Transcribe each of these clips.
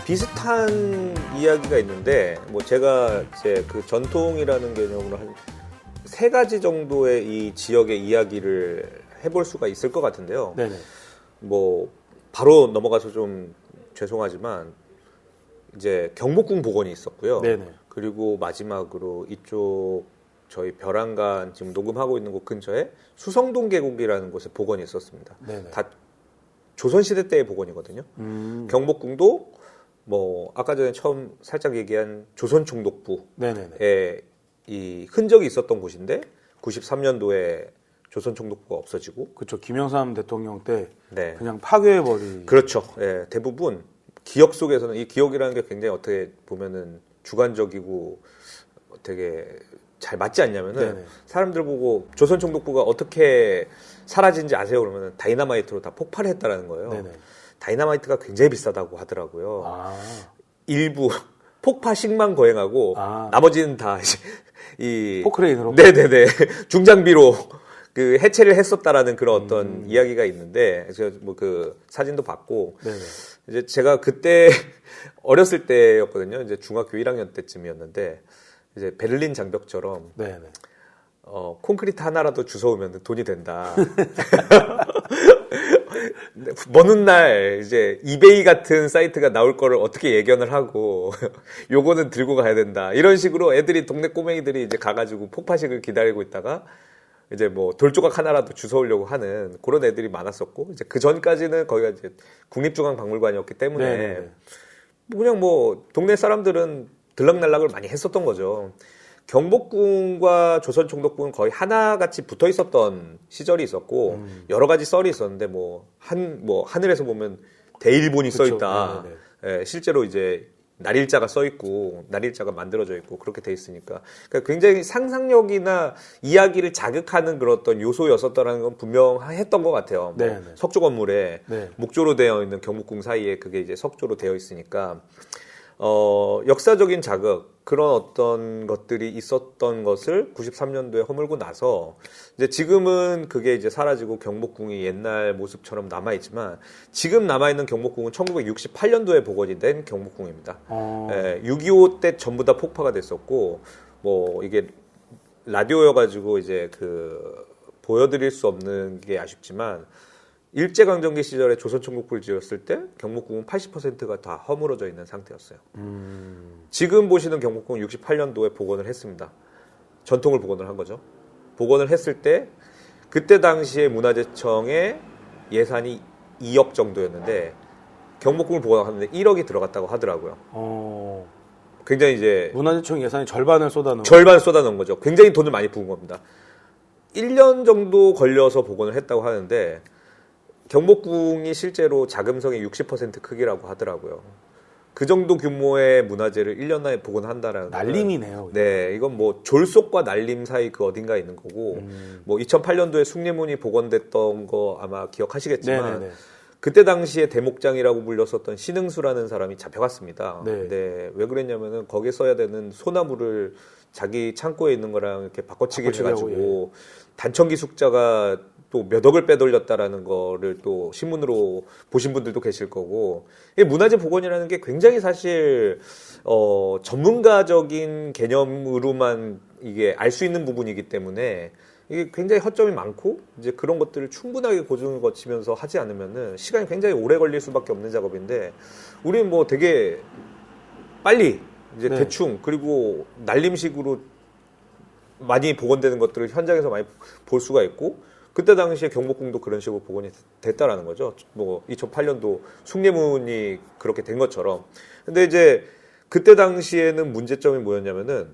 비슷한 이야기가 있는데 뭐 제가 이제 그 전통이라는 개념으로 한 세 가지 정도의 이 지역의 이야기를 해볼 수가 있을 것 같은데요. 네네. 뭐 바로 넘어가서 좀 죄송하지만 이제 경복궁 복원이 있었고요. 네네. 그리고 마지막으로 이쪽 저희 벼랑간 지금 녹음하고 있는 곳 근처에 수성동 계곡이라는 곳에 복원이 있었습니다. 네네. 다 조선시대 때의 복원이거든요. 경복궁도 뭐 아까 전에 처음 살짝 얘기한 조선총독부의 네네네. 이 흔적이 있었던 곳인데 93년도에 조선총독부가 없어지고 그렇죠. 김영삼 대통령 때 네. 그냥 파괴해버리. 그렇죠. 예, 대부분 기억 속에서는 이 기억이라는 게 굉장히 어떻게 보면은 주관적이고 되게 잘 맞지 않냐면은 네네. 사람들 보고 조선총독부가 어떻게 사라진지 아세요? 그러면 다이너마이트로 다 폭발했다라는 거예요. 네네. 다이너마이트가 굉장히 비싸다고 하더라고요. 아. 일부 폭파식만 거행하고 나머지는 다 이 포크레인으로. 네네네 중장비로 그 해체를 했었다라는 그런 어떤 이야기가 있는데 제가 뭐 그 사진도 봤고 네네. 이제 제가 그때 어렸을 때였거든요. 이제 중학교 1학년 때쯤이었는데 이제 베를린 장벽처럼 네네. 콘크리트 하나라도 주워오면 돈이 된다. 먼 훗날 이제 이베이 같은 사이트가 나올 거를 어떻게 예견을 하고 요거는 들고 가야 된다. 이런 식으로 애들이 동네 꼬맹이들이 이제 가가지고 폭파식을 기다리고 있다가 이제 뭐 돌조각 하나라도 주워오려고 하는 그런 애들이 많았었고 이제 그 전까지는 거기가 이제 국립중앙박물관이었기 때문에 네네네. 그냥 뭐 동네 사람들은 들락날락을 많이 했었던 거죠. 경복궁과 조선총독궁은 거의 하나같이 붙어 있었던 시절이 있었고 여러 가지 썰이 있었는데 뭐 하늘에서 보면 대일본이 써 있다. 예, 실제로 이제 날일자가 써 있고 날일자가 만들어져 있고 그렇게 돼 있으니까 그러니까 굉장히 상상력이나 이야기를 자극하는 그런 어떤 요소였었다라는 건 분명했던 것 같아요. 뭐 석조 건물에 목조로 되어 있는 경복궁 사이에 그게 이제 석조로 되어 있으니까 역사적인 자극 그런 어떤 것들이 있었던 것을 93년도에 허물고 나서 이제 지금은 그게 이제 사라지고 경복궁이 옛날 모습처럼 남아있지만 지금 남아있는 경복궁은 1968년도에 복원이 된 경복궁입니다. 6.25 때 전부 다 폭파가 됐었고 뭐 이게 라디오여가지고 이제 그 보여드릴 수 없는 게 아쉽지만 일제강점기 시절에 조선총독부를 지었을 때 경복궁은 80%가 다 허물어져 있는 상태였어요. 지금 보시는 경복궁은 68년도에 복원을 했습니다. 전통을 복원을 한 거죠. 복원을 했을 때 그때 당시에 문화재청의 예산이 2억 정도였는데 경복궁을 복원하는데 1억이 들어갔다고 하더라고요. 굉장히 이제 문화재청 예산이 절반을 쏟아놓은 거죠. 굉장히 돈을 많이 부은 겁니다. 1년 정도 걸려서 복원을 했다고 하는데 경복궁이 실제로 자금성의 60% 크기라고 하더라고요. 그 정도 규모의 문화재를 1년 안에 복원한다라는 날림이네요. 네, 이건 뭐 졸속과 날림 사이 그 어딘가에 있는 거고 뭐 2008년도에 숭례문이 복원됐던 거 아마 기억하시겠지만 네네네. 그때 당시에 대목장이라고 불렸었던 신흥수라는 사람이 잡혀갔습니다. 근데 왜 그랬냐면은 거기에 써야 되는 소나무를 자기 창고에 있는 거랑 이렇게 바꿔치기를 해가지고 단청기 숙자가 또 몇 억을 빼돌렸다라는 거를 또 신문으로 보신 분들도 계실 거고 이 문화재 복원이라는 게 굉장히 사실 전문가적인 개념으로만 이게 알 수 있는 부분이기 때문에 이게 굉장히 허점이 많고 이제 그런 것들을 충분하게 고증을 거치면서 하지 않으면은 시간이 굉장히 오래 걸릴 수밖에 없는 작업인데 우리는 뭐 되게 빨리 이제 대충 그리고 날림식으로 많이 복원되는 것들을 현장에서 많이 볼 수가 있고 그때 당시에 경복궁도 그런 식으로 복원이 됐다라는 거죠. 뭐 2008년도 숭례문이 그렇게 된 것처럼. 근데 이제 그때 당시에는 문제점이 뭐였냐면은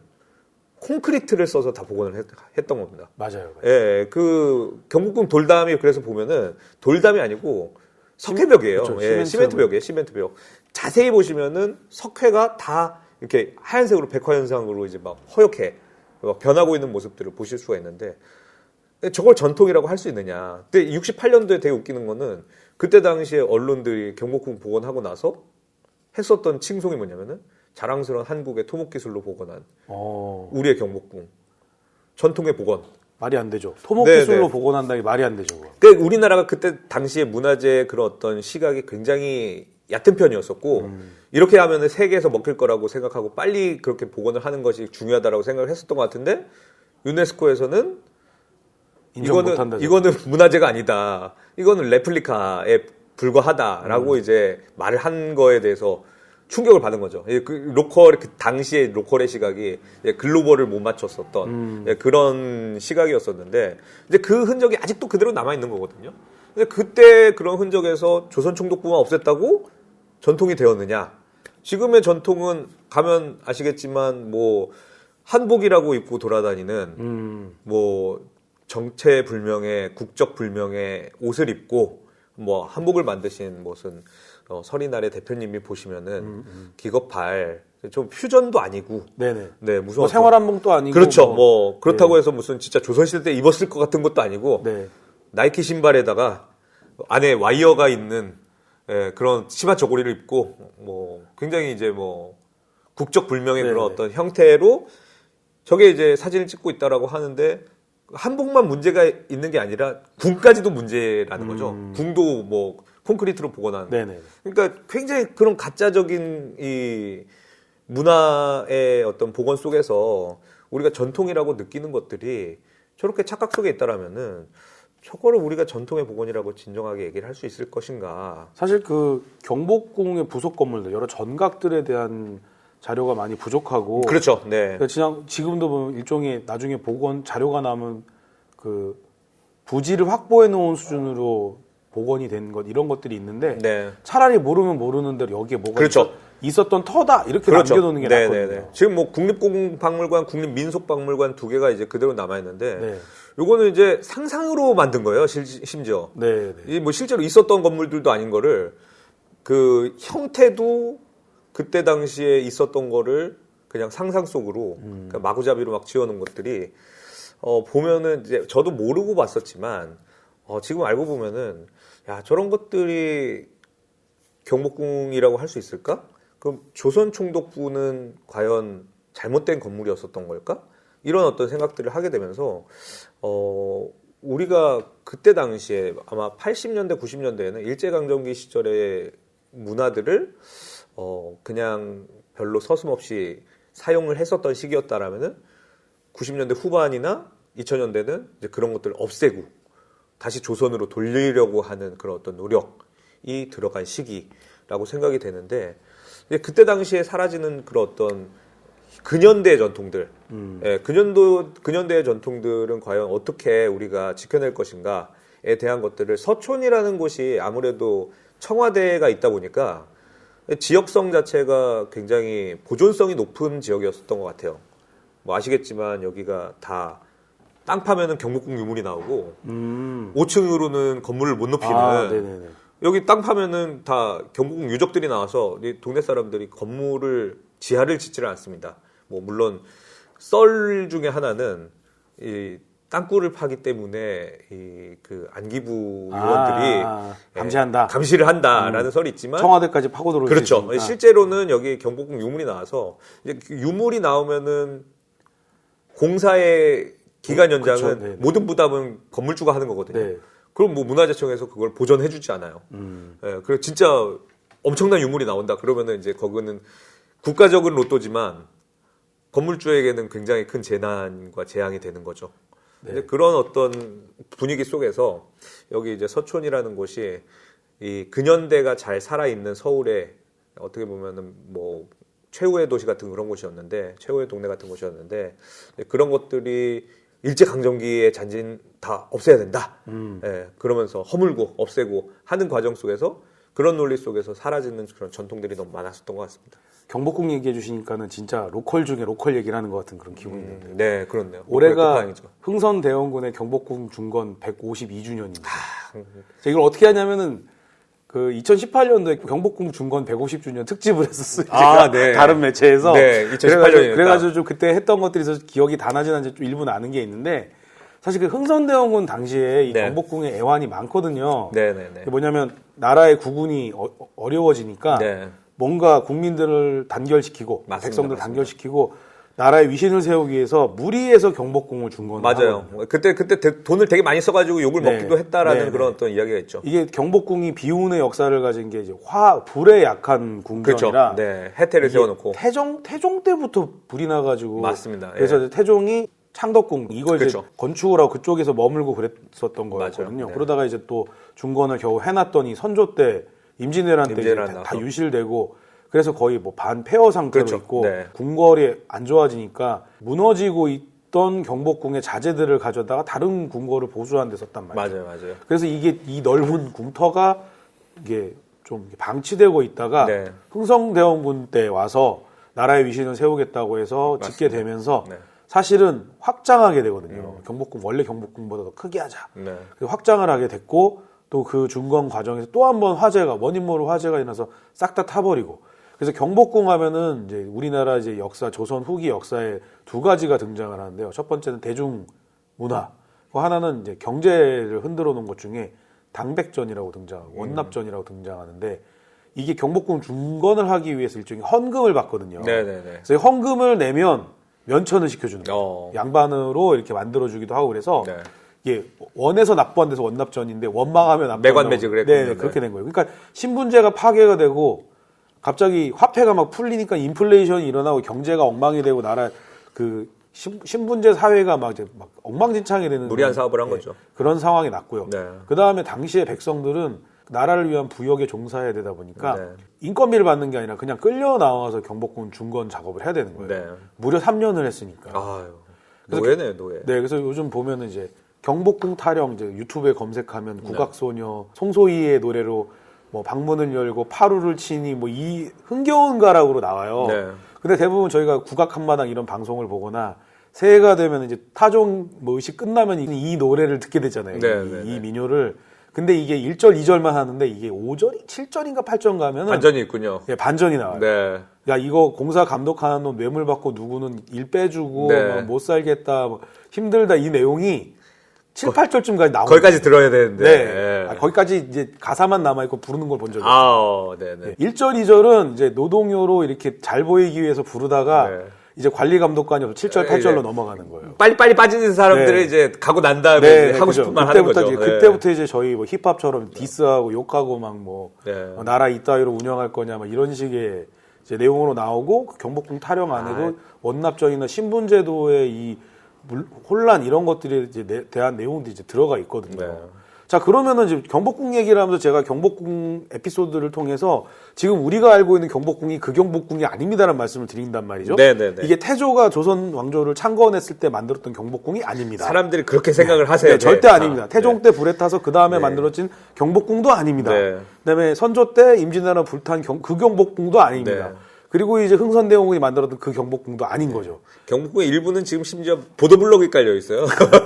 콘크리트를 써서 다 복원을 했던 겁니다. 맞아요. 예, 그 경복궁 돌담이 그래서 보면은 돌담이 아니고 석회벽이에요. 그렇죠. 시멘트벽이에요. 시멘트벽. 자세히 보시면은 석회가 다 이렇게 하얀색으로 백화 현상으로 이제 막 허옇게 변하고 있는 모습들을 보실 수가 있는데 저걸 전통이라고 할 수 있느냐. 근데 68년도에 되게 웃기는 거는 그때 당시에 언론들이 경복궁 복원하고 나서 했었던 칭송이 뭐냐면은 자랑스러운 한국의 토목기술로 복원한 우리의 경복궁. 전통의 복원. 말이 안 되죠. 토목기술로 복원한다는 게 말이 안 되죠. 그러니까 우리나라가 그때 당시에 문화재 그런 어떤 시각이 굉장히 얕은 편이었었고 이렇게 하면은 세계에서 먹힐 거라고 생각하고 빨리 그렇게 복원을 하는 것이 중요하다라고 생각을 했었던 것 같은데 유네스코에서는 인정 못한다. 이거는 문화재가 아니다. 이거는 레플리카에 불과하다라고 이제 말을 한 거에 대해서 충격을 받은 거죠. 그 당시의 로컬의 시각이 글로벌을 못 맞췄었던 그런 시각이었었는데 이제 그 흔적이 아직도 그대로 남아 있는 거거든요. 근데 그때 그런 흔적에서 조선 총독부만 없앴다고 전통이 되었느냐? 지금의 전통은 가면 아시겠지만 뭐 한복이라고 입고 돌아다니는 뭐 정체불명의 국적불명의 옷을 입고 뭐 한복을 만드신 무슨 서리날의 대표님이 보시면은 기겁할 좀 퓨전도 아니고 네네. 네 무슨 뭐 생활한복도 아니고 그렇죠. 뭐 그렇다고 해서 무슨 진짜 조선시대 때 입었을 것 같은 것도 아니고 네. 나이키 신발에다가 안에 와이어가 있는 그런 치마 저고리를 입고 뭐 굉장히 이제 뭐 국적 불명의 네네. 그런 어떤 형태로 저게 이제 사진을 찍고 있다라고 하는데 한복만 문제가 있는 게 아니라 궁까지도 문제라는 거죠. 궁도 뭐 콘크리트로 복원한. 네네. 그러니까 굉장히 그런 가짜적인 이 문화의 어떤 복원 속에서 우리가 전통이라고 느끼는 것들이 저렇게 착각 속에 있다라면은 저거를 우리가 전통의 복원이라고 진정하게 얘기를 할 수 있을 것인가? 사실 그 경복궁의 부속 건물들 여러 전각들에 대한 자료가 많이 부족하고 그렇죠. 네. 그러니까 지금도 보면 일종의 나중에 복원 자료가 남은 그 부지를 확보해 놓은 수준으로 복원이 된 것 이런 것들이 있는데 네. 차라리 모르면 모르는 대로 여기에 뭐가 그렇죠. 있었던 터다 이렇게 그렇죠. 남겨놓는 게 네네네. 낫거든요. 지금 뭐 국립고궁박물관, 국립민속박물관 두 개가 이제 그대로 남아 있는데 네. 요거는 이제 상상으로 만든 거예요. 심지어. 네. 이 뭐 실제로 있었던 건물들도 아닌 거를 그 형태도 그때 당시에 있었던 거를 그냥 상상 속으로 그러니까 마구잡이로 막 지어놓은 것들이 보면은 이제 저도 모르고 봤었지만 지금 알고 보면은 야 저런 것들이 경복궁이라고 할 수 있을까? 그럼 조선 총독부는 과연 잘못된 건물이었었던 걸까? 이런 어떤 생각들을 하게 되면서 우리가 그때 당시에 아마 80년대 90년대에는 일제강점기 시절의 문화들을 그냥 별로 서슴없이 사용을 했었던 시기였다라면은 90년대 후반이나 2000년대는 이제 그런 것들을 없애고 다시 조선으로 돌리려고 하는 그런 어떤 노력이 들어간 시기라고 생각이 되는데 이제 그때 당시에 사라지는 그런 어떤 근현대의 전통들, 근현대의 전통들은 과연 어떻게 우리가 지켜낼 것인가에 대한 것들을 서촌이라는 곳이 아무래도 청와대가 있다 보니까 지역성 자체가 굉장히 보존성이 높은 지역이었던 것 같아요. 뭐 아시겠지만 여기가 다 땅 파면은 경복궁 유물이 나오고 5층으로는 건물을 못 높이는 네네네. 여기 땅 파면은 다 경복궁 유적들이 나와서 이 동네 사람들이 건물을 지하를 짓지를 않습니다. 뭐 물론 썰 중에 하나는 이 땅굴을 파기 때문에 이 그 안기부 의원들이 감시한다. 감시를 한다라는 설이 있지만 청와대까지 파고 들어올 수 그렇죠. 있으니까. 실제로는 여기 경복궁 유물이 나와서 이제 유물이 나오면은 공사의 기간 연장은 그렇죠. 네. 모든 부담은 건물주가 하는 거거든요. 네. 그럼 뭐 문화재청에서 그걸 보전해주지 않아요. 그래서 진짜 엄청난 유물이 나온다. 그러면은 이제 거기는 국가적인 로또지만 건물주에게는 굉장히 큰 재난과 재앙이 되는 거죠. 근데 그런 어떤 분위기 속에서 여기 이제 서촌이라는 곳이 이 근현대가 잘 살아있는 서울에 어떻게 보면은 뭐 최후의 도시 같은 그런 곳이었는데 최후의 동네 같은 곳이었는데 그런 것들이 일제강점기의 잔진 다 없애야 된다. 그러면서 허물고 없애고 하는 과정 속에서 그런 논리 속에서 사라지는 그런 전통들이 너무 많았었던 것 같습니다. 경복궁 얘기해 주시니까는 진짜 로컬 중에 로컬 얘기를 하는 것 같은 그런 기분이 드네요. 네, 그렇네요. 올해가 흥선대원군의 경복궁 중건 152주년입니다. 이걸 어떻게 하냐면은 그 2018년도에 경복궁 중건 150주년 특집을 했었어요. 제가 네. 다른 매체에서. 네, 2018년이니까. 그래가지고 좀 그때 했던 것들이 있어서 기억이 다 나진 않는데 좀 일부 나는 게 있는데 사실 그 흥선대원군 당시에 이 경복궁에 애환이 많거든요. 네네네. 뭐냐면 나라의 구군이 어려워지니까 뭔가 국민들을 단결시키고 맞습니다, 백성들 맞습니다. 단결시키고 나라의 위신을 세우기 위해서 무리해서 경복궁을 준 거는 맞아요. 그때 돈을 되게 많이 써가지고 욕을 네. 먹기도 했다라는 네, 그런 네. 어떤 이야기가 있죠. 이게 경복궁이 비운의 역사를 가진 게 이제 불에 약한 그렇죠. 궁전이라 네, 해태를 이게 세워놓고. 태종 때부터 불이 나가지고 맞습니다. 예. 그래서 이제 태종이 창덕궁 이걸 이제 그렇죠. 건축을 하고 그쪽에서 머물고 그랬었던 거였거든요. 맞아요. 네. 그러다가 이제 또 중건을 겨우 해놨더니 선조 때 임진왜란 때 이제 임진왜란 다 나서. 유실되고 그래서 거의 뭐 반폐허 상태로 그렇죠. 있고 네. 궁궐이 안 좋아지니까 무너지고 있던 경복궁의 자재들을 가져다가 다른 궁궐을 보수한 데 썼단 말이에요. 맞아요. 그래서 이게 이 넓은 궁터가 이게 좀 방치되고 있다가 네. 흥성대원군 때 와서 나라의 위신을 세우겠다고 해서 짓게 맞습니다. 되면서 네. 사실은 확장하게 되거든요. 경복궁 원래 경복궁보다 더 크게 하자. 네. 그래서 확장을 하게 됐고 또 그 중건 과정에서 또 한 번 화재가 원인 모를 화재가 일어나서 싹 다 타버리고 그래서 경복궁 하면은 이제 우리나라 이제 역사 조선 후기 역사에 두 가지가 등장을 하는데요. 첫 번째는 대중 문화, 그 하나는 이제 경제를 흔들어 놓은 것 중에 당백전이라고 등장하고 원납전이라고 등장하는데 이게 경복궁 중건을 하기 위해서 일종의 헌금을 받거든요. 네네네. 그래서 헌금을 내면 면천을 시켜주는 거예요. 어. 양반으로 이렇게 만들어주기도 하고 그래서 네. 이게 원에서 납부한 데서 원납전인데 원망하면 납부. 매관매직을 했군요. 네, 그렇게 된 거예요. 그러니까 신분제가 파괴가 되고 갑자기 화폐가 막 풀리니까 인플레이션이 일어나고 경제가 엉망이 되고 나라 그 신분제 사회가 막 이제 막 엉망진창이 되는 무리한 사업을 한 거죠. 그런 상황이 났고요. 네. 그 다음에 당시의 백성들은 나라를 위한 부역에 종사해야 되다 보니까 네. 인건비를 받는 게 아니라 그냥 끌려 나와서 경복궁 중건 작업을 해야 되는 거예요. 네. 무려 3년을 했으니까. 아유. 노예네, 노예. 네, 그래서 요즘 보면은 이제 경복궁 타령 이제 유튜브에 검색하면 국악소녀 송소희의 노래로 뭐 방문을 열고 파루를 치니 뭐 이 흥겨운 가락으로 나와요. 네. 근데 대부분 저희가 국악 한마당 이런 방송을 보거나 새해가 되면 이제 타종 뭐 의식 끝나면 이 노래를 듣게 되잖아요. 이 민요를. 근데 이게 1절, 2절만 하는데 이게 5절, 7절인가 8절 가면은 반전이 있군요. 예, 반전이 나와요. 네. 야 이거 공사 감독하는 놈 뇌물 받고 누구는 일 빼주고 네. 막못 살겠다 뭐 힘들다 이 내용이 7, 8절쯤까지 나오고 거기까지 들어야 되는데. 네. 아, 거기까지 이제 가사만 남아있고 부르는 걸 본 적이 없어요. 네네. 1절, 2절은 이제 노동요로 이렇게 잘 보이기 위해서 부르다가 네. 이제 관리 감독관이 없어 7절, 8절로 네. 넘어가는 거예요. 빨리빨리 빠지는 사람들을 네. 이제 가고 난 다음에 이제 하고 그죠. 싶은 말 하는 거죠. 이제 그때부터 이제 저희 뭐 힙합처럼 디스하고 욕하고 막 뭐 네. 나라 이따위로 운영할 거냐 막 이런 식의 이제 내용으로 나오고 그 경복궁 타령 안에도 원납전이나 신분제도의 이 혼란 이런 것들에 이제 대한 내용들이 이제 들어가 있거든요. 네. 자 그러면은 이제 경복궁 얘기를 하면서 제가 경복궁 에피소드를 통해서 지금 우리가 알고 있는 경복궁이 그 경복궁이 아닙니다라는 말씀을 드린단 말이죠. 네네네. 이게 태조가 조선 왕조를 창건했을 때 만들었던 경복궁이 아닙니다. 사람들이 그렇게 생각을 하세요. 네, 절대 아닙니다. 태종 네. 때 불에 타서 그 다음에 네. 만들어진 경복궁도 아닙니다. 네. 그다음에 선조 때 임진왜란 불탄 그 경복궁도 아닙니다. 네. 그리고 이제 흥선대원군이 만들었던 그 경복궁도 아닌 거죠. 경복궁의 일부는 지금 심지어 보도블록이 깔려 있어요.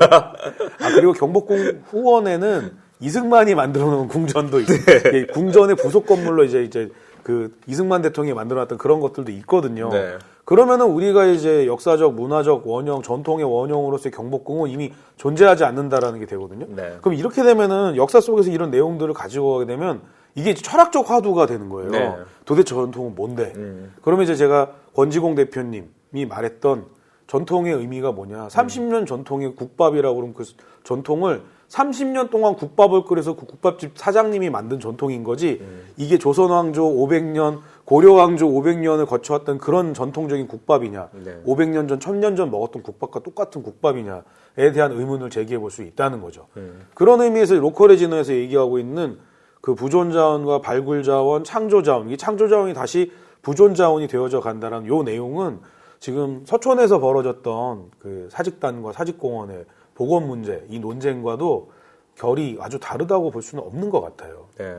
아, 그리고 경복궁 후원에는 이승만이 만들어 놓은 궁전도 있고, 예, 궁전의 부속 건물로 이제 그 이승만 대통령이 만들어 놨던 그런 것들도 있거든요. 네. 그러면은 우리가 이제 역사적, 문화적 원형, 전통의 원형으로서의 경복궁은 이미 존재하지 않는다라는 게 되거든요. 네. 그럼 이렇게 되면은 역사 속에서 이런 내용들을 가지고 가게 되면 이게 철학적 화두가 되는 거예요. 네. 도대체 전통은 뭔데? 그러면 이제 제가 권지공 대표님이 말했던 전통의 의미가 뭐냐? 30년 전통의 국밥이라고 그러면 그 전통을 30년 동안 국밥을 끓여서 그 국밥집 사장님이 만든 전통인 거지 이게 조선왕조 500년, 고려왕조 500년을 거쳐왔던 그런 전통적인 국밥이냐 네. 500년 전, 1000년 전 먹었던 국밥과 똑같은 국밥이냐에 대한 의문을 제기해 볼 수 있다는 거죠. 그런 의미에서 로컬의 진화에서 얘기하고 있는 그 부존자원과 발굴자원, 창조자원, 이 창조자원이 다시 부존자원이 되어져 간다는 요 내용은 지금 서촌에서 벌어졌던 그 사직단과 사직공원의 복원 문제, 이 논쟁과도 결이 아주 다르다고 볼 수는 없는 것 같아요. 네.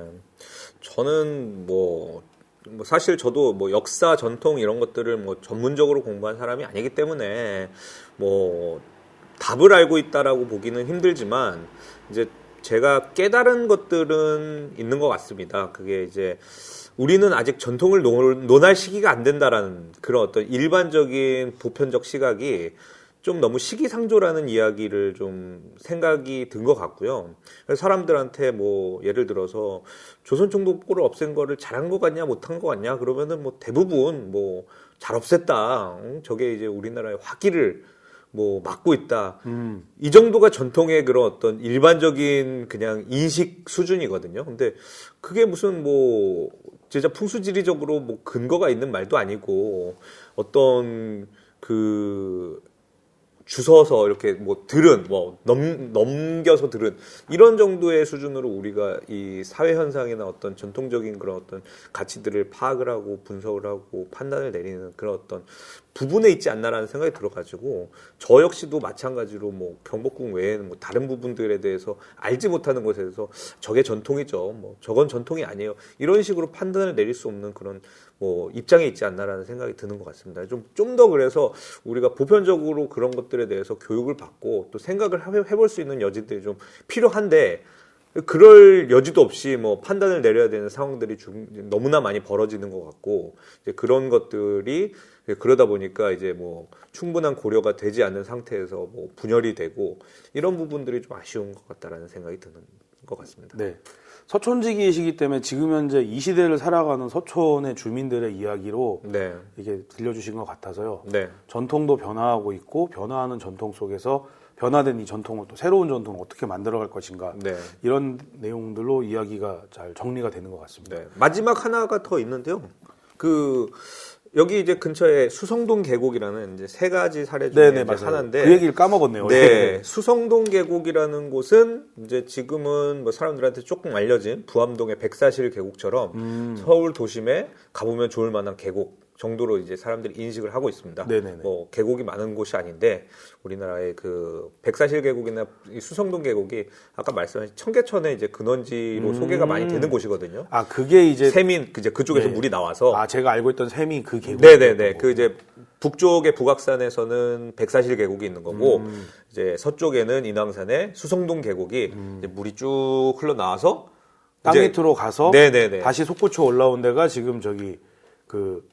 저는 뭐 사실 저도 뭐 역사, 전통 이런 것들을 뭐 전문적으로 공부한 사람이 아니기 때문에 뭐 답을 알고 있다라고 보기는 힘들지만 이제 제가 깨달은 것들은 있는 것 같습니다. 그게 이제 우리는 아직 전통을 논할 시기가 안 된다라는 그런 어떤 일반적인 보편적 시각이 좀 너무 시기상조라는 이야기를 좀 생각이 든 것 같고요. 그래서 사람들한테 뭐 예를 들어서 조선총독부를 없앤 거를 잘한 것 같냐 못한 것 같냐 그러면은 뭐 대부분 뭐 잘 없앴다. 저게 이제 우리나라의 화기를 뭐 막고 있다. 이 정도가 전통의 그런 어떤 일반적인 그냥 인식 수준이거든요. 근데 그게 무슨 뭐 진짜 풍수지리적으로 뭐 근거가 있는 말도 아니고 어떤 그 주워서 이렇게 뭐 들은 뭐 넘겨서 들은 이런 정도의 수준으로 우리가 이 사회 현상이나 어떤 전통적인 그런 어떤 가치들을 파악을 하고 분석을 하고 판단을 내리는 그런 어떤 부분에 있지 않나라는 생각이 들어가지고 저 역시도 마찬가지로 뭐 경복궁 외에는 뭐 다른 부분들에 대해서 알지 못하는 것에 대해서 저게 전통이죠. 뭐 저건 전통이 아니에요. 이런 식으로 판단을 내릴 수 없는 그런 뭐 입장에 있지 않나라는 생각이 드는 것 같습니다. 좀 더 그래서 우리가 보편적으로 그런 것들에 대해서 교육을 받고 또 생각을 해볼 수 있는 여지들이 좀 필요한데 그럴 여지도 없이 뭐 판단을 내려야 되는 상황들이 너무나 많이 벌어지는 것 같고 이제 그런 것들이 그러다 보니까 이제 뭐 충분한 고려가 되지 않는 상태에서 뭐 분열이 되고 이런 부분들이 좀 아쉬운 것 같다라는 생각이 드는 것 같습니다. 네. 서촌지기이시기 때문에 지금 현재 이 시대를 살아가는 서촌의 주민들의 이야기로 네. 이게 들려주신 것 같아서요. 네. 전통도 변화하고 있고 변화하는 전통 속에서 변화된 이 전통을 또 새로운 전통을 어떻게 만들어갈 것인가 네. 이런 내용들로 이야기가 잘 정리가 되는 것 같습니다. 네. 마지막 하나가 더 있는데요. 여기 이제 근처에 수성동 계곡이라는 이제 세 가지 사례 중에 네네, 이제 맞아요. 하나인데 그 얘기를 까먹었네요. 네, 수성동 계곡이라는 곳은 이제 지금은 뭐 사람들한테 조금 알려진 부암동의 백사실 계곡처럼 서울 도심에 가보면 좋을 만한 계곡 정도로 이제 사람들이 인식을 하고 있습니다. 네네네. 뭐 계곡이 많은 곳이 아닌데 우리나라의 그 백사실 계곡이나 이 수성동 계곡이 아까 말씀하신 청계천의 이제 근원지로 소개가 많이 되는 곳이거든요. 아, 그게 이제 세민 이제 그쪽에서 네. 물이 나와서 아, 제가 알고 있던 셈이 그 계곡. 네네네. 그 이제 북쪽의 북악산에서는 백사실 계곡이 있는 거고 이제 서쪽에는 인왕산의 수성동 계곡이 이제 물이 쭉 흘러 나와서 땅 밑으로 가서 네네네. 다시 솟구쳐 올라온 데가 지금 저기 그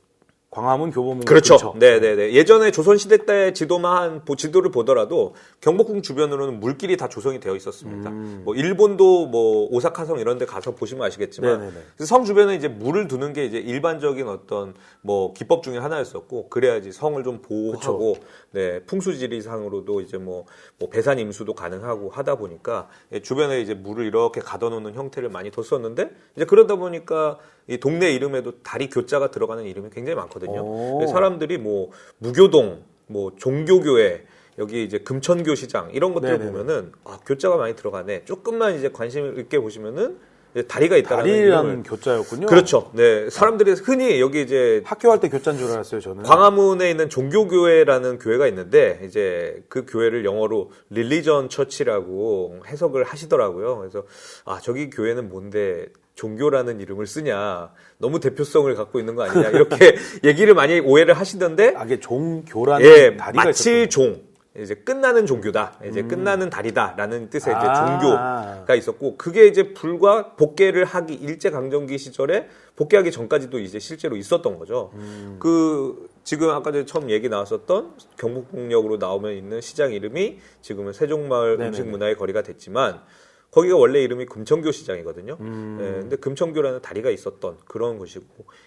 광화문 교보문 그렇죠. 근처. 네네네. 예전에 조선시대 때 지도를 보더라도 경복궁 주변으로는 물길이 다 조성이 되어 있었습니다. 뭐 일본도 뭐 오사카성 이런 데 가서 보시면 아시겠지만 네네네. 성 주변에 이제 물을 두는 게 이제 일반적인 어떤 뭐 기법 중에 하나였었고 그래야지 성을 좀 보호하고 네, 풍수지리상으로도 이제 뭐 배산 임수도 가능하고 하다 보니까 주변에 이제 물을 이렇게 가둬놓는 형태를 많이 뒀었는데 이제 그러다 보니까 이 동네 이름에도 다리 교자가 들어가는 이름이 굉장히 많거든요. 사람들이 뭐 무교동, 뭐 종교교회, 여기 이제 금천교 시장 이런 것들을 네네네. 보면은 아, 교자가 많이 들어가네. 조금만 이제 관심 있게 보시면은 이제 다리가 있다라는 다리라는 이름을 교자였군요. 그렇죠. 네, 사람들이 흔히 여기 이제 학교 할 때 교자인 줄 알았어요, 저는. 광화문에 있는 종교교회라는 교회가 있는데 이제 그 교회를 영어로 릴리전 처치라고 해석을 하시더라고요. 그래서 아, 저기 교회는 뭔데 종교라는 이름을 쓰냐, 너무 대표성을 갖고 있는 거 아니냐 이렇게 얘기를 많이 오해를 하시던데 아, 이게 종교라는 예, 다리가 마칠 있었던 종 이제 끝나는 종교다, 이제 끝나는 다리다라는 뜻의 이제 종교가 있었고 그게 이제 불과 복개를 하기 일제 강점기 시절에 복개하기 전까지도 이제 실제로 있었던 거죠. 그 지금 아까 전에 처음 얘기 나왔었던 경복궁역으로 나오면 있는 시장 이름이 지금은 세종마을 네네네. 음식문화의 거리가 됐지만. 거기가 원래 이름이 금천교 시장이거든요. 예, 근데 금천교라는 다리가 있었던 그런 곳이고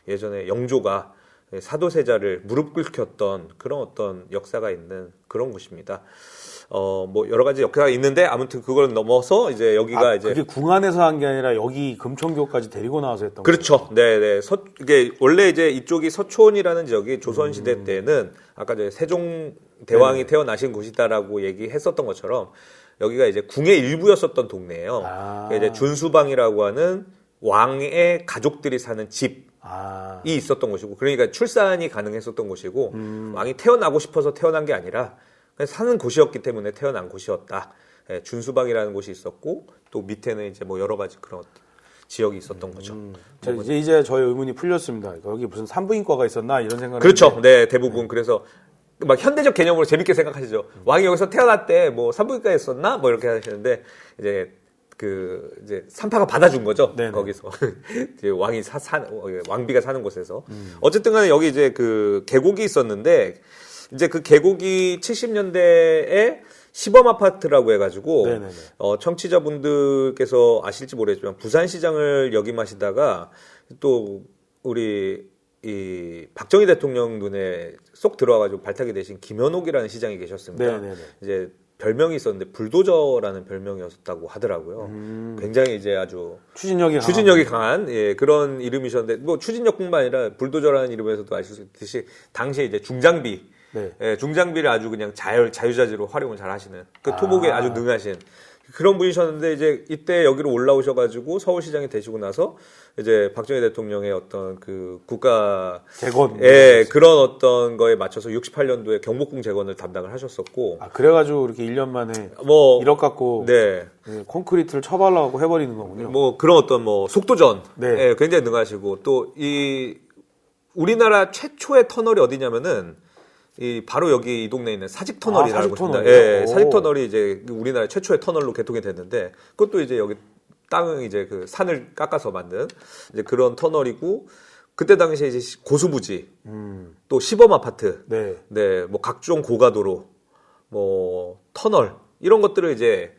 예전에 영조가 사도세자를 무릎 꿇혔던 그런 어떤 역사가 있는 그런 곳입니다. 뭐 여러 가지 역사가 있는데 아무튼 그걸 넘어서 이제 여기가 이제 그게 궁 안에서 한 게 아니라 여기 금천교까지 데리고 나와서 했던 그렇죠. 네네. 이게 원래 이제 이쪽이 서촌이라는 지역이 조선시대 때는 아까 이제 세종 대왕이 태어나신 곳이다라고 얘기했었던 것처럼 여기가 이제 궁의 일부였었던 동네예요. 이제 준수방이라고 하는 왕의 가족들이 사는 집이 있었던 곳이고, 그러니까 출산이 가능했었던 곳이고, 왕이 태어나고 싶어서 태어난 게 아니라 그냥 사는 곳이었기 때문에 태어난 곳이었다. 예, 준수방이라는 곳이 있었고, 또 밑에는 이제 뭐 여러 가지 그런 지역이 있었던 거죠. 이제 저의 의문이 풀렸습니다. 여기 무슨 산부인과가 있었나 이런 생각을 그렇죠. 했는데. 네, 대부분 그래서. 막 현대적 개념으로 재밌게 생각하시죠. 왕이 여기서 태어났대, 뭐 산부인과에 있었나, 뭐 이렇게 하시는데 이제 산파가 받아준 거죠. 네네. 거기서 이제 왕비가 사는 곳에서 어쨌든간에 여기 이제 그 계곡이 있었는데 이제 그 계곡이 70년대에 시범 아파트라고 해가지고 네네네. 청취자분들께서 아실지 모르겠지만 부산시장을 역임하시다가 또 우리 이 박정희 대통령 눈에 쏙 들어와가지고 발탁이 되신 김현옥이라는 시장이 계셨습니다. 네네네. 이제 별명이 있었는데 불도저라는 별명이었다고 하더라고요. 굉장히 이제 아주 추진력이 강한 예, 그런 이름이셨는데 뭐 추진력뿐만 아니라 불도저라는 이름에서도 아실 수 있듯이 당시에 이제 중장비 네. 예, 중장비를 아주 그냥 자유자재로 활용을 잘 하시는 그 토목에 아주 능하신 그런 분이셨는데 이제 이때 여기로 올라오셔가지고 서울시장이 되시고 나서 이제 박정희 대통령의 어떤 그 국가 재건 예, 그런 어떤 거에 맞춰서 68년도에 경복궁 재건을 담당을 하셨었고 그래가지고 이렇게 1년 만에 뭐 1억 갖고 네. 콘크리트를 쳐발라갖고 해버리는 거군요. 뭐 그런 어떤 뭐 속도전 네. 예, 굉장히 능하시고 또 이 우리나라 최초의 터널이 어디냐면은 이 바로 여기 이 동네에 있는 사직 터널이라고 있습니다. 사직터널이요? 예, 오. 사직 터널이 이제 우리나라 최초의 터널로 개통이 됐는데 그것도 이제 여기 땅은 이제 그 산을 깎아서 만든 이제 그런 터널이고 그때 당시에 이제 고수부지 또 시범 아파트 네. 네, 뭐 각종 고가도로 뭐 터널 이런 것들을 이제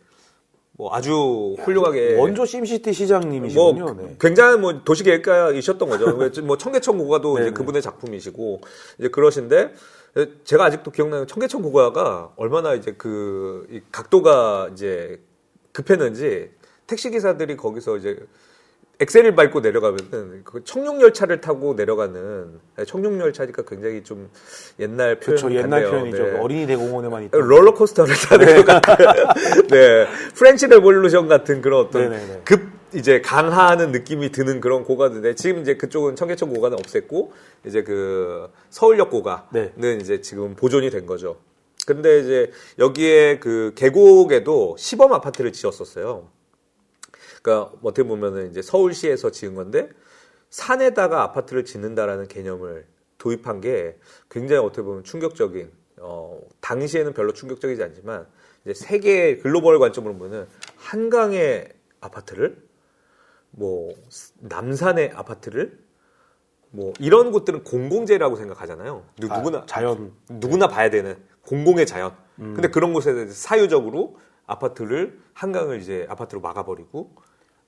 뭐 아주 훌륭하게 원조 심시티 시장님이시군요. 뭐 네. 굉장히 뭐 도시 계획가이셨던 거죠. 뭐 청계천 고가도 이제 네네. 그분의 작품이시고 이제 그러신데 제가 아직도 기억나는 청계천 고가가 얼마나 이제 그 이 각도가 이제 급했는지 택시 기사들이 거기서 이제 엑셀을 밟고 내려가면은 그 청룡열차를 타고 내려가는 청룡열차니까 굉장히 좀 옛날 표현 그렇죠. 옛날 표현이죠. 네. 어린이 대공원에만 있던. 롤러코스터를 타는 것 같은 네 프렌치 레볼루션 같은 그런 어떤 네네네. 급 이제 강화하는 느낌이 드는 그런 고가인데 지금 이제 그쪽은 청계천 고가는 없앴고 이제 그 서울역 고가는 네. 이제 지금 보존이 된 거죠. 근데 이제 여기에 그 계곡에도 시범 아파트를 지었었어요. 그러니까 어떻게 보면은 이제 서울시에서 지은 건데 산에다가 아파트를 짓는다라는 개념을 도입한 게 굉장히 어떻게 보면 충격적인 당시에는 별로 충격적이지 않지만 이제 세계 글로벌 관점으로 보면은 한강의 아파트를 뭐 남산의 아파트를 뭐 이런 곳들은 공공재라고 생각하잖아요. 누구나 자연. 누구나 봐야 되는 공공의 자연. 근데 그런 곳에 사유적으로 아파트를 한강을 이제 아파트로 막아버리고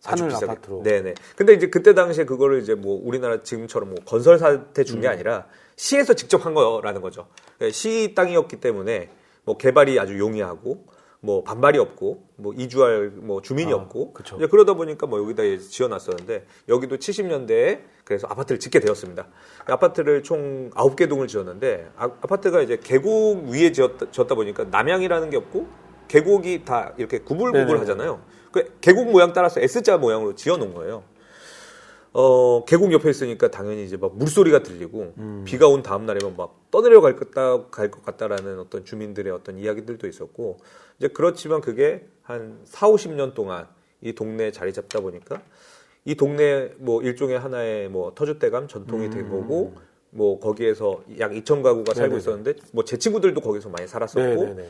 아주 산을 비싸게. 아파트로. 네네. 근데 이제 그때 당시에 그거를 이제 뭐 우리나라 지금처럼 뭐 건설 사태 준 게 아니라 시에서 직접 한 거라는 거죠. 그러니까 시 땅이었기 때문에 뭐 개발이 아주 용이하고 뭐 반발이 없고 뭐 이주할 뭐 주민이 없고 그쵸. 이제 그러다 보니까 뭐 여기다 이제 지어놨었는데 여기도 70년대에 그래서 아파트를 짓게 되었습니다. 아파트를 총 9개 동을 지었는데 아파트가 이제 계곡 위에 지었다 보니까 남향이라는 게 없고 계곡이 다 이렇게 구불구불하잖아요. 그 계곡 모양 따라서 S자 모양으로 지어놓은 거예요. 계곡 옆에 있으니까 당연히 이제 막 물소리가 들리고 비가 온 다음 날이면 막 떠내려 갈 것 같다라는 어떤 주민들의 어떤 이야기들도 있었고 이제 그렇지만 그게 한 4, 50년 동안 이 동네에 자리 잡다 보니까 이 동네 뭐 일종의 하나의 뭐 터줏대감 전통이 된 거고 뭐 거기에서 약 2천 가구가 살고 네네네. 있었는데 뭐 제 친구들도 거기서 많이 살았었고 네네네.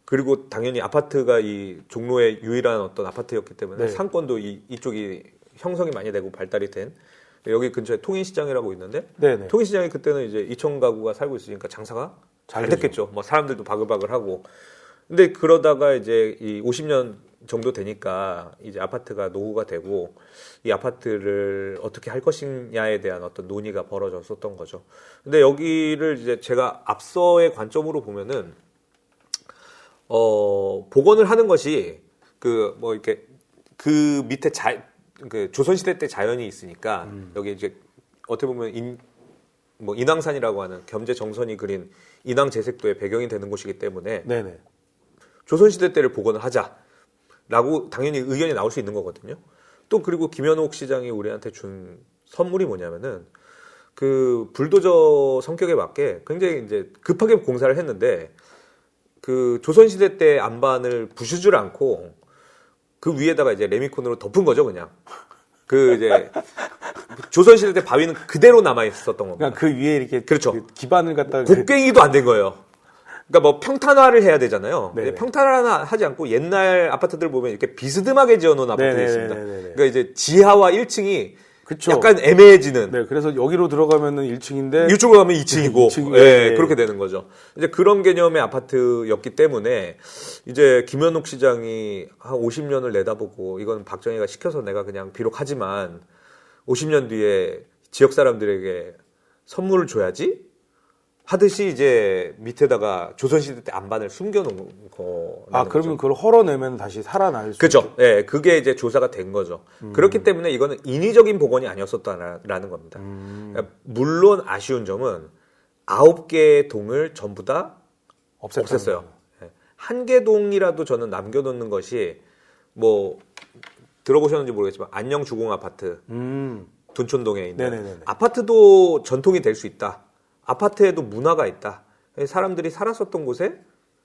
그리고 당연히 아파트가 이 종로의 유일한 어떤 아파트였기 때문에 네. 상권도 이쪽이 형성이 많이 되고 발달이 된 여기 근처에 통인시장이라고 있는데 네네. 통인시장이 그때는 이제 2천 가구가 살고 있으니까 장사가 잘 되죠. 됐겠죠. 뭐 사람들도 바글바글하고. 근데 그러다가 이제 이 50년 정도 되니까 이제 아파트가 노후가 되고 이 아파트를 어떻게 할 것이냐에 대한 어떤 논의가 벌어졌었던 거죠. 근데 여기를 이제 제가 앞서의 관점으로 보면은 복원을 하는 것이 그 뭐 이렇게 그 밑에 그 조선시대 때 자연이 있으니까 여기 이제 어떻게 보면 뭐 인왕산이라고 하는 겸재 정선이 그린 인왕 제색도의 배경이 되는 곳이기 때문에 네네. 조선시대 때를 복원을 하자라고 당연히 의견이 나올 수 있는 거거든요. 또 그리고 김현옥 시장이 우리한테 준 선물이 뭐냐면은 그 불도저 성격에 맞게 굉장히 이제 급하게 공사를 했는데 그 조선시대 때 안반을 부수질 않고 그 위에다가 이제 레미콘으로 덮은 거죠, 그냥. 그 이제 조선시대 때 바위는 그대로 남아 있었던 겁니다. 그러니까 그 위에 이렇게 그렇죠. 그 기반을 갖다가 곡괭이도 안 된 거예요. 그러니까 뭐 평탄화를 해야 되잖아요. 네네. 근데 평탄화는 하지 않고 옛날 아파트들 보면 이렇게 비스듬하게 지어놓은 아파트가 네네네네네. 있습니다. 그러니까 이제 지하와 1층이 그쵸. 약간 애매해지는. 네, 그래서 여기로 들어가면은 1층인데 이쪽으로 가면 2층이고, 2층, 예, 예. 그렇게 되는 거죠. 이제 그런 개념의 아파트였기 때문에 이제 김현욱 시장이 한 50년을 내다보고 이건 박정희가 시켜서 내가 그냥 비록 하지만 50년 뒤에 지역 사람들에게 선물을 줘야지 하듯이 이제 밑에다가 조선시대 때 안반을 숨겨놓은 거. 그러면 그걸 헐어내면 다시 살아날 수 그죠. 예, 그게 이제 조사가 된 거죠. 그렇기 때문에 이거는 인위적인 복원이 아니었었다라는 겁니다. 그러니까 물론 아쉬운 점은 9개의 동을 전부 다 없앴어요. 예. 한 개 동이라도 저는 남겨놓는 것이 뭐 들어보셨는지 모르겠지만 안녕 주공 아파트 둔촌동에 있는 네네네네. 아파트도 전통이 될 수 있다. 아파트에도 문화가 있다. 사람들이 살았었던 곳에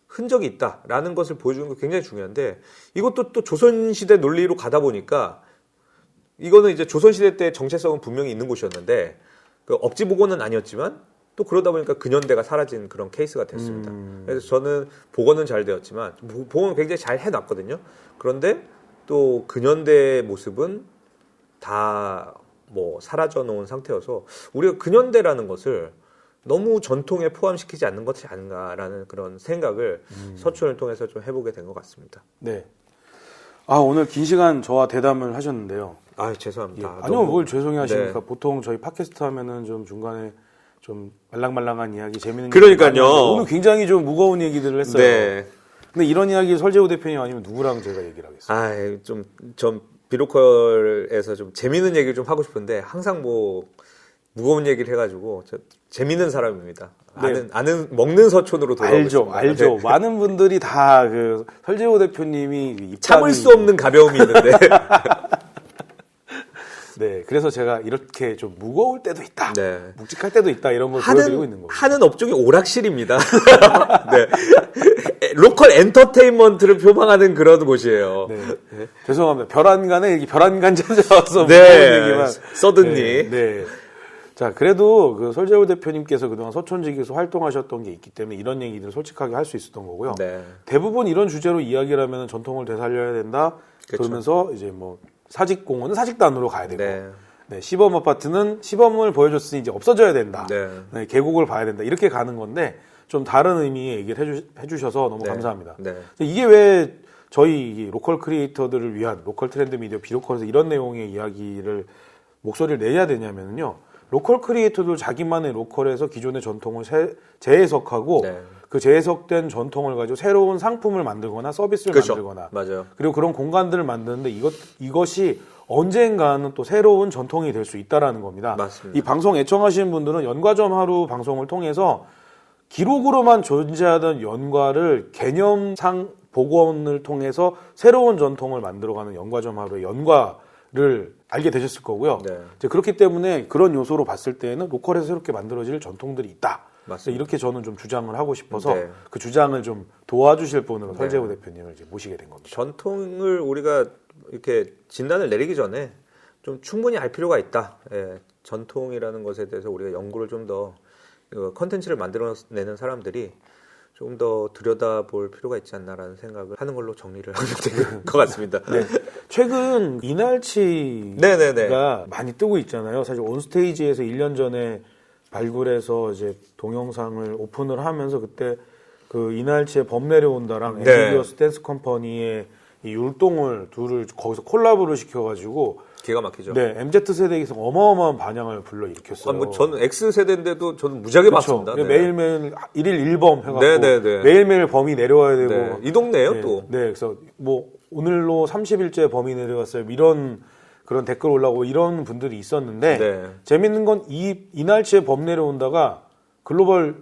흔적이 있다라는 것을 보여주는 게 굉장히 중요한데 이것도 또 조선시대 논리로 가다 보니까 이거는 이제 조선시대 때 정체성은 분명히 있는 곳이었는데 그 억지 복원은 아니었지만 또 그러다 보니까 근현대가 사라진 그런 케이스가 됐습니다. 그래서 저는 복원은 잘 되었지만 복원은 굉장히 잘 해놨거든요. 그런데 또 근현대의 모습은 다 뭐 사라져 놓은 상태여서 우리가 근현대라는 것을 너무 전통에 포함시키지 않는 것이 아닌가라는 그런 생각을 서촌을 통해서 좀 해보게 된 것 같습니다. 네. 오늘 긴 시간 저와 대담을 하셨는데요. 죄송합니다. 아니요, 뭘 죄송해 하십니까? 네. 보통 저희 팟캐스트 하면은 좀 중간에 좀 말랑말랑한 이야기, 재밌는 그러니까요. 얘기 많이 하는데 오늘 굉장히 좀 무거운 얘기들을 했어요. 네. 근데 이런 이야기 설재호 대표님 아니면 누구랑 제가 얘기를 하겠어요? 좀 비로컬에서 좀 재밌는 얘기를 좀 하고 싶은데 항상 뭐 무거운 얘기를 해가지고 재밌는 사람입니다. 네. 아는 먹는 서촌으로 돌아오고 알죠. 네. 많은 분들이 다 그 설재호 대표님이 참을 수 없는 가벼움이 있는데. 네, 그래서 제가 이렇게 좀 무거울 때도 있다, 네. 묵직할 때도 있다 이런 걸 보여드리고 있는 거예요. 하는 업종이 오락실입니다. 네. 로컬 엔터테인먼트를 표방하는 그런 곳이에요. 네. 죄송합니다. 별안간에 이렇게 별안간 찾아와서 무거운 네. 얘기만 써든니. 네. 자, 그래도 그 설재호 대표님께서 그동안 서촌지기에서 활동하셨던 게 있기 때문에 이런 얘기들을 솔직하게 할 수 있었던 거고요. 네. 대부분 이런 주제로 이야기를 하면 전통을 되살려야 된다. 그쵸. 그러면서 이제 뭐 사직공원은 사직단으로 가야 되고, 네. 시범 아파트는 시범을 보여줬으니 이제 없어져야 된다. 네. 계곡을 봐야 된다. 이렇게 가는 건데 좀 다른 의미의 얘기를 해주셔서 너무 네. 감사합니다. 네. 이게 왜 저희 로컬 크리에이터들을 위한 로컬 트렌드 미디어 비로컬에서 이런 내용의 이야기를 목소리를 내야 되냐면요. 로컬 크리에이터도 자기만의 로컬에서 기존의 전통을 재해석하고 네. 그 재해석된 전통을 가지고 새로운 상품을 만들거나 서비스를 그렇죠. 만들거나 맞아요. 그리고 그런 공간들을 만드는데 이것이 언젠가는 또 새로운 전통이 될 수 있다라는 겁니다. 맞습니다. 이 방송 애청하시는 분들은 연과점 하루 방송을 통해서 기록으로만 존재하던 연과를 개념상 복원을 통해서 새로운 전통을 만들어가는 연과점 하루의 연과를 알게 되셨을 거고요. 네. 이제 그렇기 때문에 그런 요소로 봤을 때에는 로컬에서 새롭게 만들어질 전통들이 있다. 맞습니다. 이렇게 저는 좀 주장을 하고 싶어서 네. 그 주장을 좀 도와주실 분으로 네. 설재호 대표님을 이제 모시게 된 겁니다. 전통을 우리가 이렇게 진단을 내리기 전에 좀 충분히 알 필요가 있다. 예, 전통이라는 것에 대해서 우리가 연구를 좀 더 컨텐츠를 만들어내는 사람들이 조금 더 들여다볼 필요가 있지 않나라는 생각을 하는 걸로 정리를 하면 될 것 같습니다. 네. 최근 이날치가 네네네. 많이 뜨고 있잖아요. 사실 온스테이지에서 1년 전에 발굴해서 이제 동영상을 오픈을 하면서 그때 그 이날치의 범 내려온다랑 네. 엠비디어스 댄스 컴퍼니의 이 율동을 둘을 거기서 콜라보를 시켜가지고 기가 막히죠. 네 MZ세대에서 어마어마한 반향을 불러일으켰어요. 저는 X세대인데도 저는 무지하게 그렇죠. 봤습니다. 네. 매일매일 1일 1범 해갖고 네네네. 매일매일 범이 내려와야 되고 네. 이 동네예요 네. 또. 네, 그래서 뭐 오늘로 30일째 범이 내려왔어요. 이런 그런 댓글 올라오고 이런 분들이 있었는데 네. 재밌는 건 이날치에 범 내려온다가 글로벌에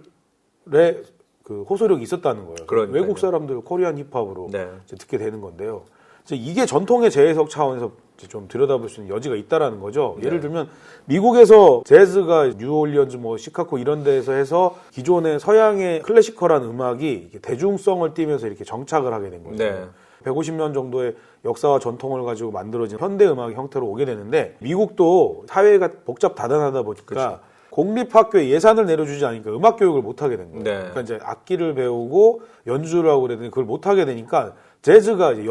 그 호소력이 있었다는 거예요. 그러니까요. 외국 사람들 코리안 힙합으로 네. 이제 듣게 되는 건데요. 이제 이게 전통의 재해석 차원에서 이제 좀 들여다볼 수 있는 여지가 있다라는 거죠. 예를 들면 미국에서 재즈가 뉴올리언즈 뭐 시카고 이런 데에서 해서 기존의 서양의 클래시컬한 음악이 이렇게 대중성을 띠면서 이렇게 정착을 하게 된 거죠. 네. 150년 정도의 역사와 전통을 가지고 만들어진 현대 음악의 형태로 오게 되는데 미국도 사회가 복잡 다단하다 보니까 그렇죠. 공립학교에 예산을 내려주지 않으니까 음악 교육을 못 하게 된 거예요. 네. 그러니까 이제 악기를 배우고 연주를 하고 그랬더니 그걸 못 하게 되니까 재즈가 이제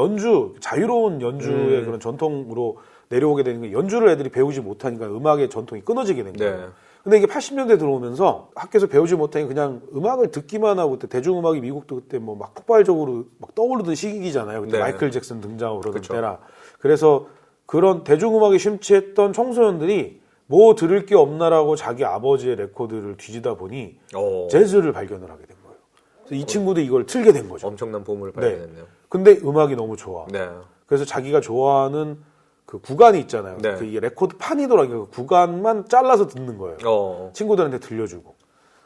자유로운 연주의 그런 전통으로 내려오게 되는 게 연주를 애들이 배우지 못하니까 음악의 전통이 끊어지게 된 거예요. 네. 근데 이게 80년대 들어오면서 학교에서 배우지 못하니 그냥 음악을 듣기만 하고 그때 대중음악이 미국도 그때 뭐 막 폭발적으로 막 떠오르던 시기잖아요. 그때 네. 마이클 잭슨 등장하고 그러던 그쵸. 때라. 그래서 그런 대중음악에 심취했던 청소년들이 뭐 들을 게 없나라고 자기 아버지의 레코드를 뒤지다 보니 재즈를 발견을 하게 된 거예요. 그래서 이 친구도 이걸 틀게 된 거죠. 엄청난 보물을 발견했네요. 근데 음악이 너무 좋아. 네. 그래서 자기가 좋아하는 그 구간이 있잖아요. 네. 그 이게 레코드 판이더라고요. 그 구간만 잘라서 듣는 거예요. 친구들한테 들려주고.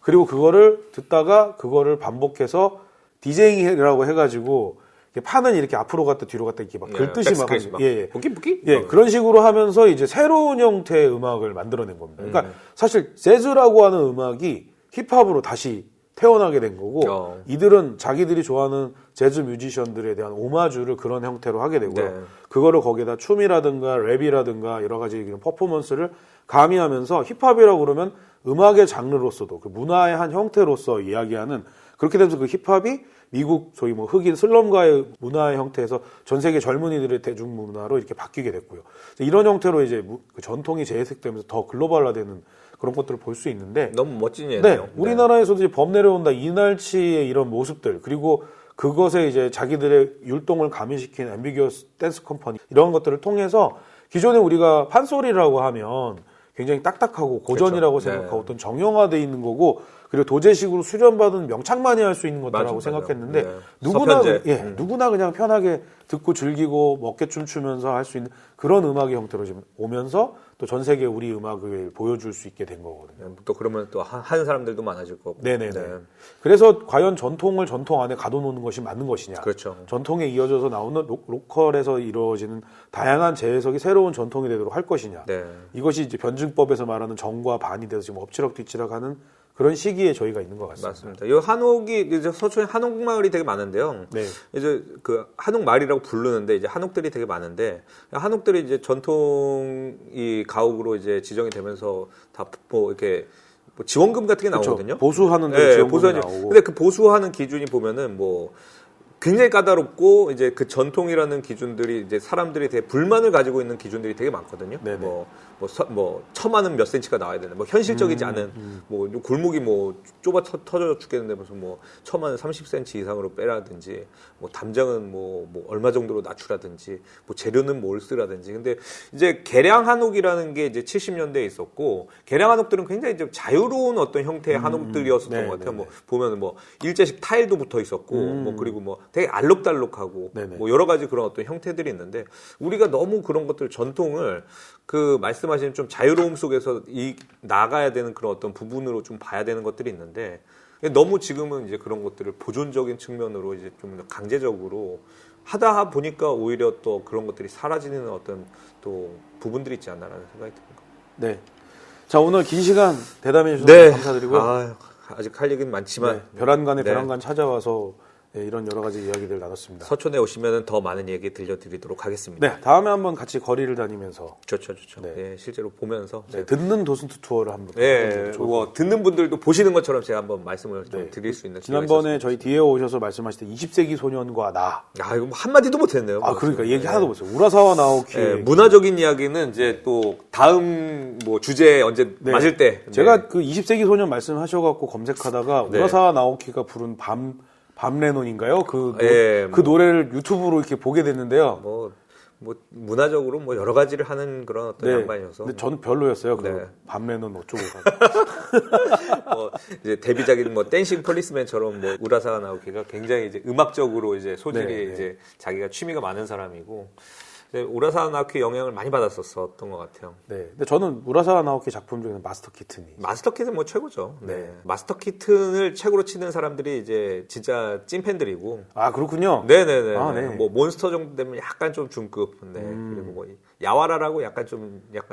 그리고 그거를 듣다가 그거를 반복해서 디제잉이라고 해가지고 이렇게 판은 이렇게 앞으로 갔다 뒤로 갔다 이렇게 막 긁듯이 막 하는 예, 부끼부끼? 예, 그런 식으로 하면서 이제 새로운 형태의 음악을 만들어낸 겁니다. 그러니까 사실 재즈라고 하는 음악이 힙합으로 다시 태어나게 된 거고 이들은 자기들이 좋아하는 재즈 뮤지션들에 대한 오마주를 그런 형태로 하게 되고요. 네. 그거를 거기다 춤이라든가 랩이라든가 여러 가지 그런 퍼포먼스를 가미하면서 힙합이라고 그러면 음악의 장르로서도 그 문화의 한 형태로서 이야기하는 그렇게 되면서 그 힙합이 미국 소위 뭐 흑인 슬럼가의 문화의 형태에서 전 세계 젊은이들의 대중문화로 이렇게 바뀌게 됐고요. 이런 형태로 이제 그 전통이 재해석되면서 더 글로벌화되는 그런 것들을 볼 수 있는데 너무 멋진 예네요. 네, 우리나라에서도 이제 범 내려온다 이날치의 이런 모습들 그리고 그것에 이제 자기들의 율동을 가미시킨 앰비규어스 댄스 컴퍼니 이런 것들을 통해서 기존에 우리가 판소리라고 하면 굉장히 딱딱하고 고전이라고 그렇죠. 생각하고 네. 어떤 정형화되어 있는 거고 그리고 도제식으로 수련받은 명창만이 할 수 있는 것들이라고 맞아, 생각했는데 네. 누구나 서편제. 누구나 그냥 편하게 듣고 즐기고 먹게춤 추면서 할 수 있는 그런 음악의 형태로 지금 오면서 또 전 세계 우리 음악을 보여줄 수 있게 된 거거든요. 또 그러면 또 하는 사람들도 많아질 거고. 네네네. 네. 그래서 과연 전통을 전통 안에 가둬놓는 것이 맞는 것이냐. 그렇죠. 전통에 이어져서 나오는 로컬에서 이루어지는 다양한 재해석이 새로운 전통이 되도록 할 것이냐. 네. 이것이 이제 변증법에서 말하는 정과 반이 돼서 지금 엎치락 뒤치락 하는 그런 시기에 저희가 있는 것 같습니다. 맞습니다. 이 한옥이 이제 서초에 한옥 마을이 되게 많은데요. 네. 이제 그 한옥 마을이라고 부르는데 이제 한옥들이 되게 많은데 한옥들이 이제 전통이 가옥으로 이제 지정이 되면서 다 뭐 이렇게 뭐 지원금 같은 게 그렇죠. 나오거든요. 보수하는 데 네, 지원금이 보수하는. 나오고. 근데 그 보수하는 기준이 보면은 뭐 굉장히 까다롭고 이제 그 전통이라는 기준들이 이제 사람들이 되게 불만을 가지고 있는 기준들이 되게 많거든요. 네네. 뭐 처마는 몇 센치가 나와야 되나, 뭐 현실적이지 않은 뭐 골목이 뭐 좁아 터져 죽겠는데 무슨 뭐 처마는 30cm 이상으로 빼라든지 뭐 담장은 뭐 얼마 정도로 낮추라든지 뭐 재료는 뭘 쓰라든지. 근데 이제 개량 한옥이라는 게 이제 70년대에 있었고 개량 한옥들은 굉장히 이제 자유로운 어떤 형태의 한옥들이었었던 네, 것 같아요. 네, 뭐 보면은 뭐 일제식 타일도 붙어 있었고 뭐 그리고 뭐 되게 알록달록하고 네네. 뭐 여러 가지 그런 어떤 형태들이 있는데 우리가 너무 그런 것들 전통을 그 말씀하신 좀 자유로움 속에서 나가야 되는 그런 어떤 부분으로 좀 봐야 되는 것들이 있는데 너무 지금은 이제 그런 것들을 보존적인 측면으로 이제 좀 강제적으로 하다 보니까 오히려 또 그런 것들이 사라지는 어떤 또 부분들이 있지 않나라는 생각이 듭니다. 네. 자, 오늘 긴 시간 대담해 주셔서 감사드리고요. 아직 할 얘기는 많지만 네, 벼란간에 네. 벼란간 찾아와서 네, 이런 여러 가지 이야기들 나눴습니다. 서촌에 오시면 더 많은 얘기 들려드리도록 하겠습니다. 네, 다음에 한번 같이 거리를 다니면서 좋죠. 네. 네, 실제로 보면서 네, 듣는 도슨트 투어를 한번 네, 좋을 뭐 듣는 분들도 보시는 것처럼 제가 한번 말씀을 좀 네. 드릴 수 있는 지난번에 저희 뒤에 오셔서 말씀하실 때 20세기 소년과 나. 이거 뭐 한마디도 못했네요. 그러니까 얘기 하나도 못했어요. 우라사와 나오키. 네, 문화적인 이야기는 이제 또 다음 뭐 주제 언제 네. 맞을 때 제가 그 20세기 소년 말씀하셔갖고 검색하다가 네. 우라사와 나오키가 부른 밤레논인가요? 그 뭐. 노래를 유튜브로 이렇게 보게 됐는데요. 뭐 문화적으로 뭐 여러 가지를 하는 그런 어떤 양반이어서 근데 저는 별로였어요. 그 네. 밤레논 어쩌고 뭐 이제 데뷔작인 뭐 댄싱 폴리스맨처럼 뭐 우라사와 나오키가 굉장히 이제 음악적으로 이제 소질이 네, 네. 이제 자기가 취미가 많은 사람이고 우라사와 나오키 영향을 많이 받았었던 것 같아요. 네. 근데 저는 우라사와 나오키 작품 중에는 마스터 키튼이. 마스터 키튼 뭐 최고죠. 네. 네. 마스터 키튼을 최고로 치는 사람들이 이제 진짜 찐팬들이고. 아, 그렇군요. 네네네. 네. 뭐 몬스터 정도 되면 약간 좀 중급. 네. 그리고 뭐 야와라라고 약간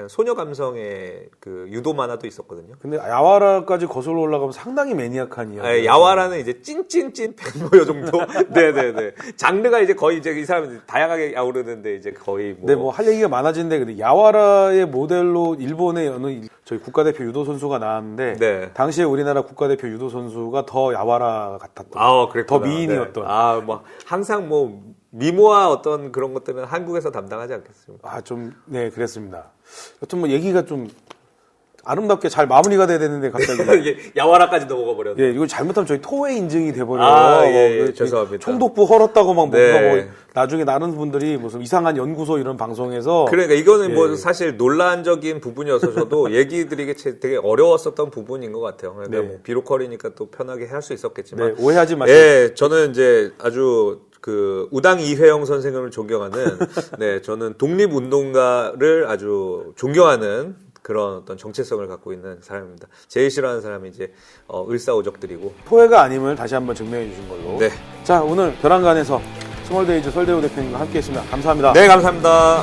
소녀 감성의 그 유도 만화도 있었거든요. 근데 야와라까지 거슬러 올라가면 상당히 매니악한 이야기. 야와라는 이제 찐찐찐 팬보여 정도. 네네네. 장르가 이제 거의 이제 이 사람이 다양하게 아우르는데 이제 거의 뭐. 네, 뭐 할 얘기가 많아지는데 근데 야와라의 모델로 일본의 어느 저희 국가대표 유도 선수가 나왔는데 네. 당시에 우리나라 국가대표 유도 선수가 더 야와라 같았던. 그랬구나. 더 미인이었던. 뭐 항상 뭐 미모와 어떤 그런 것들은 한국에서 담당하지 않겠습니까? 아, 네, 그랬습니다. 여튼 뭐 얘기가 좀 아름답게 잘 마무리가 돼야 되는데 갑자기. 이게 야와라까지 넘어가 버렸네. 예, 이거 잘못하면 저희 토의 인증이 돼버려요. 아, 예, 죄송합니다. 총독부 헐었다고 막 뭔가 네. 뭐 나중에 다른 분들이 무슨 이상한 연구소 이런 방송에서. 그러니까 이거는 예. 뭐 사실 논란적인 부분이어서 저도 얘기 드리기 되게 어려웠었던 부분인 것 같아요. 그러니까 네. 뭐 비로컬이니까 또 편하게 할 수 있었겠지만. 네, 오해하지 마시고. 예, 저는 이제 아주 그 우당 이회영 선생님을 존경하는 네, 저는 독립운동가를 아주 존경하는 그런 어떤 정체성을 갖고 있는 사람입니다. 제일 싫어하는 사람이 이제 을사오적들이고. 토해가 아님을 다시 한번 증명해 주신 걸로. 네. 자, 오늘 벼랑간에서 스몰데이즈 설대우 대표님과 함께 했습니다. 감사합니다. 네, 감사합니다.